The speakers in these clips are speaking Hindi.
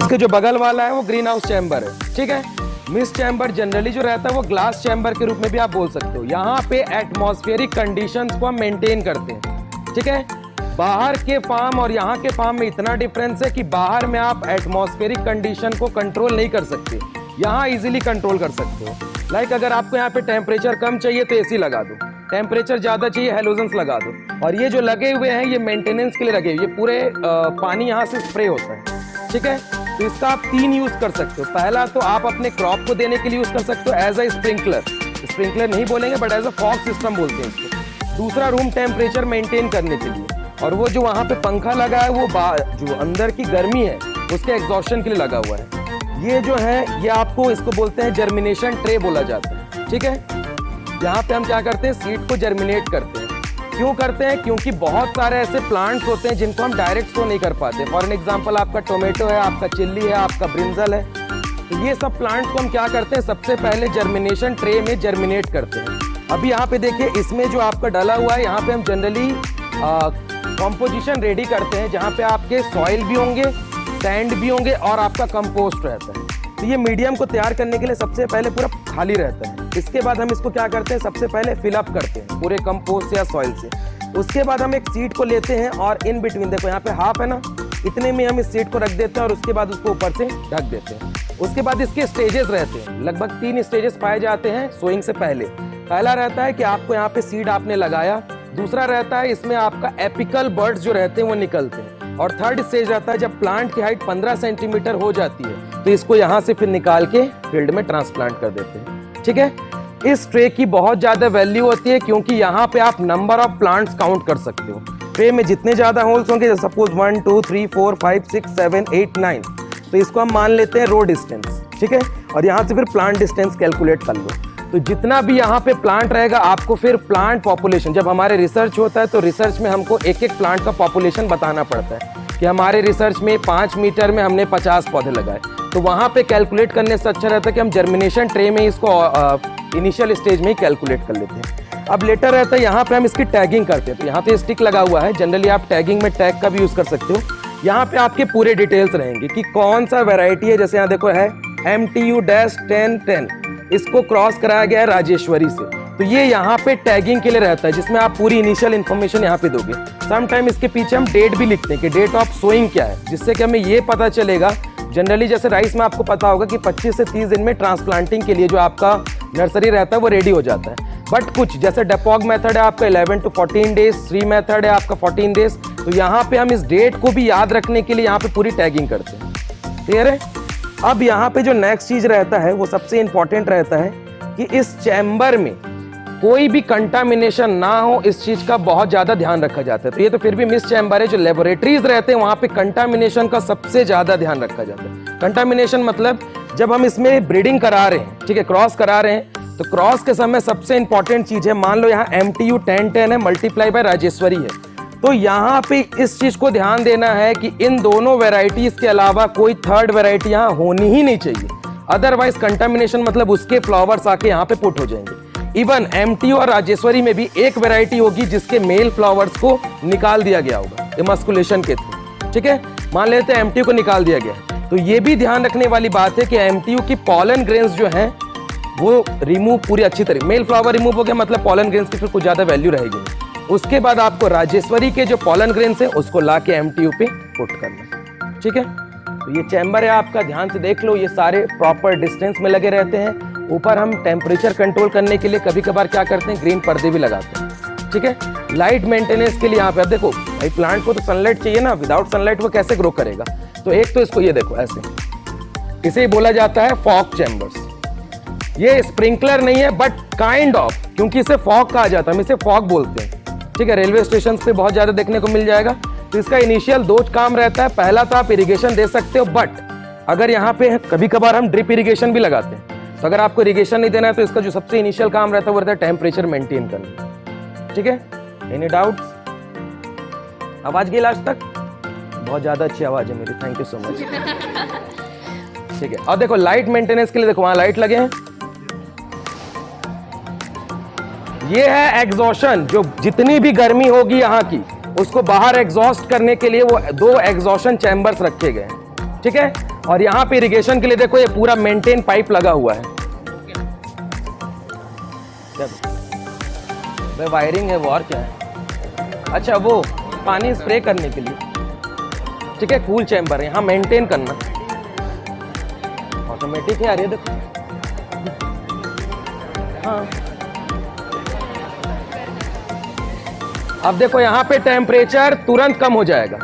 इसके जो बगल वाला है वो ग्रीन हाउस चैम्बर है, ठीक है। मिस्ट चैम्बर जनरली जो रहता है वो ग्लास चैम्बर के रूप में भी आप बोल सकते हो। यहाँ पे एटमॉस्फेरिक कंडीशंस को हम मेंटेन करते हैं, ठीक है। बाहर के फार्म और यहाँ के फार्म में इतना डिफरेंस है कि बाहर में आप एटमॉस्फेरिक कंडीशन को कंट्रोल नहीं कर सकते, यहाँ इजीली कंट्रोल कर सकते हो। लाइक अगर आपको यहाँ पे टेम्परेचर कम चाहिए तो एसी लगा दो, टेम्परेचर ज्यादा चाहिए हेलोजेंस लगा दो। और ये जो लगे हुए हैं ये मेंटेनेंस के लिए लगे हुए, ये पूरे पानी यहाँ से स्प्रे होता है, ठीक है। तो इसका आप 3 यूज कर सकते हो। पहला तो आप अपने क्रॉप को देने के लिए यूज कर सकते हो एज अ स्प्रिंकलर, स्प्रिंकलर नहीं बोलेंगे but as a fog system बोलते हैं इसको। दूसरा रूम टेम्परेचर मेंटेन करने के लिए, और वो जो वहाँ पे पंखा लगा है वो जो अंदर की गर्मी है उसके एग्जॉस्शन के लिए लगा हुआ है। ये जो है ये आपको इसको बोलते हैं जर्मिनेशन ट्रे बोला जाता है, ठीक है। यहाँ पे हम क्या करते हैं, सीड को जर्मिनेट करते हैं। क्यों करते हैं? क्योंकि बहुत सारे ऐसे प्लांट्स होते हैं जिनको हम डायरेक्ट शो नहीं कर पाते। फॉर एन एग्जाम्पल आपका टोमेटो है, आपका चिल्ली है, आपका ब्रिंजल है, तो ये सब प्लांट्स को हम क्या करते हैं, सबसे पहले जर्मिनेशन ट्रे में जर्मिनेट करते हैं। अभी यहाँ पे देखिए इसमें जो आपका डला हुआ है, यहाँ पे हम जनरली कॉम्पोजिशन रेडी करते हैं जहाँ पे आपके सॉइल भी होंगे, सैंड भी होंगे और आपका कंपोस्ट रहता है। तो ये मीडियम को तैयार करने के लिए सबसे पहले पूरा खाली रहता है। इसके बाद हम इसको क्या करते हैं, सबसे पहले फिलअप करते हैं पूरे कंपोस्ट या सॉइल से। उसके बाद हम एक सीड को लेते हैं और इन बिटवीन, देखो यहाँ पे हाफ है ना, इतने में हम इस सीड को रख देते हैं और उसके बाद उसको ऊपर से ढक देते हैं। उसके बाद इसके स्टेजेस रहते हैं, लगभग 3 स्टेजेस पाए जाते हैं सोइंग से पहले। पहला रहता है कि आपको यहाँ पे सीड आपने लगाया, दूसरा रहता है इसमें आपका एपिकल बर्ड्स जो रहते हैं वो निकलते हैं, और थर्ड स्टेज रहता है जब प्लांट की हाइट 15 सेंटीमीटर हो जाती है तो इसको यहाँ से फिर निकाल के फील्ड में ट्रांसप्लांट कर देते हैं, ठीक है। इस ट्रे की बहुत ज्यादा वैल्यू होती है क्योंकि यहाँ पे आप नंबर ऑफ प्लांट्स काउंट कर सकते हो। ट्रे में जितने ज्यादा होल्स होंगे, सपोज 1 2 3 4 5 6 7 8 9, तो इसको हम मान लेते हैं रो डिस्टेंस, ठीक है। और यहाँ से फिर प्लांट डिस्टेंस कैलकुलेट कर लो। तो जितना भी यहाँ पे प्लांट रहेगा आपको फिर प्लांट पॉपुलेशन, जब हमारे रिसर्च होता है तो रिसर्च में हमको एक एक प्लांट का पॉपुलेशन बताना पड़ता है कि हमारे रिसर्च में 5 मीटर में हमने 50 पौधे लगाए। तो वहाँ पे कैलकुलेट करने से अच्छा रहता है कि हम जर्मिनेशन ट्रे में इसको इनिशियल स्टेज में ही कैलकुलेट कर लेते हैं। अब लेटर रहता है यहाँ पे हम इसकी टैगिंग करते हैं। तो यहाँ पे स्टिक लगा हुआ है, जनरली आप टैगिंग में टैग का भी यूज कर सकते हो। यहाँ पे आपके पूरे डिटेल्स रहेंगे कि कौन सा वेराइटी है। जैसे यहाँ देखो है MTU-1010, इसको क्रॉस कराया गया है राजेश्वरी से। तो ये यहाँ पे टैगिंग के लिए रहता है जिसमें आप पूरी इनिशियल इन्फॉर्मेशन यहाँ पे दोगे। सम टाइम इसके पीछे हम डेट भी लिखते हैं कि डेट ऑफ सोइंग क्या है, जिससे कि हमें ये पता चलेगा। जनरली जैसे राइस में आपको पता होगा कि 25 से 30 दिन में ट्रांसप्लांटिंग के लिए जो आपका नर्सरी रहता है वो रेडी हो जाता है। बट कुछ जैसे डेपॉग मेथड है आपका 11 to 14 डेज, श्री मेथड है आपका 14 डेज। तो यहाँ पे हम इस डेट को भी याद रखने के लिए यहाँ पे पूरी टैगिंग करते हैं। क्लियर है? अब यहाँ पे जो नेक्स्ट चीज रहता है वो सबसे इंपॉर्टेंट रहता है कि इस चैम्बर में कोई भी कंटामिनेशन ना हो, इस चीज का बहुत ज्यादा ध्यान रखा जाता है। तो ये तो फिर भी मिस चैम्बर है, जो लेबोरेटरीज रहते हैं वहां पे कंटामिनेशन का सबसे ज्यादा ध्यान रखा जाता है। कंटामिनेशन मतलब जब हम इसमें ब्रीडिंग करा रहे हैं, ठीक है, क्रॉस करा रहे हैं, तो क्रॉस के समय सबसे इंपॉर्टेंट चीज है, मान लो यहाँ MTU-1010 है, मल्टीप्लाई बाय राजेश्वरी है, तो यहाँ पे इस चीज को ध्यान देना है कि इन दोनों वेराइटीज के अलावा कोई थर्ड वेराइटी यहाँ होनी ही नहीं चाहिए। अदरवाइज कंटामिनेशन मतलब उसके फ्लावर्स आके यहाँ पे पुट हो जाएंगे। इवन MTU और राजेश्वरी में भी एक वेराइटी होगी जिसके मेल फ्लावर्स को निकाल दिया गया होगा इमस्कुलेशन के थ्रू, ठीक है। मान लेते हैं MTU को निकाल दिया गया, तो ये भी ध्यान रखने वाली बात है कि MTU की पॉलन ग्रेन्स जो हैं वो रिमूव पूरी अच्छी तरह, मेल फ्लावर रिमूव हो गया मतलब पॉलन ग्रेन्स की फिर कुछ ज्यादा वैल्यू रहेगी नहीं। उसके बाद आपको राजेश्वरी के जो पॉलन ग्रेन्स है उसको ला के MTU पे पुट करना, ठीक है। तो ये चैम्बर है आपका, ध्यान से देख लो, ये सारे प्रॉपर डिस्टेंस में लगे रहते हैं। ऊपर हम टेम्परेचर कंट्रोल करने के लिए कभी कभार क्या करते हैं, ग्रीन पर्दे भी लगाते हैं, ठीक है। लाइट मेंटेनेंस के लिए यहाँ पे अब देखो भाई प्लांट को तो सनलाइट चाहिए ना, विदाउट सनलाइट वो कैसे ग्रो करेगा। तो एक तो इसको ये देखो ऐसे, इसे ही बोला जाता है फॉग चैम्बर्स। ये स्प्रिंकलर नहीं है बट काइंड ऑफ, क्योंकि इसे फॉग कहा जाता है, हम इसे फॉग बोलते हैं, ठीक है। रेलवे स्टेशन पे बहुत ज्यादा देखने को मिल जाएगा। तो इसका इनिशियल 2 काम रहता है। पहला तो आप इरिगेशन दे सकते हो, बट अगर यहाँ पे कभी कभार हम ड्रिप इरिगेशन भी लगाते हैं, तो अगर आपको इरिगेशन नहीं देना है तो इसका जो सबसे इनिशियल काम रहता है वो रहता है टेम्परेचर मेंटेन करना, ठीक है। Any doubts? आवाज गई लास्ट तक? बहुत ज्यादा अच्छी आवाज है मेरी, थैंक यू सो मच, ठीक है। और देखो लाइट मेंटेनेंस के लिए देखो वहां लाइट लगे हैं। ये है एग्जॉशन, जो जितनी भी गर्मी होगी यहाँ की उसको बाहर एग्जॉस्ट करने के लिए वो 2 एग्जॉशन चैम्बर्स रखे गए हैं, ठीक है। और यहाँ पे इरिगेशन के लिए देखो ये पूरा मेंटेन पाइप लगा हुआ है। क्या वायरिंग है वो और क्या है? अच्छा वो पानी स्प्रे करने के लिए, ठीक है। कूल चैम्बर है, यहाँ मेंटेन करना ऑटोमेटिक है यार ये देखो। हाँ अब देखो यहाँ पे टेम्परेचर तुरंत कम हो जाएगा,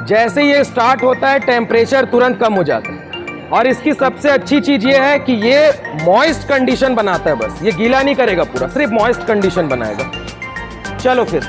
जैसे ये स्टार्ट होता है टेम्परेचर तुरंत कम हो जाता है। और इसकी सबसे अच्छी चीज ये है कि ये मॉइस्ट कंडीशन बनाता है, बस ये गीला नहीं करेगा पूरा, सिर्फ मॉइस्ट कंडीशन बनाएगा। चलो फिर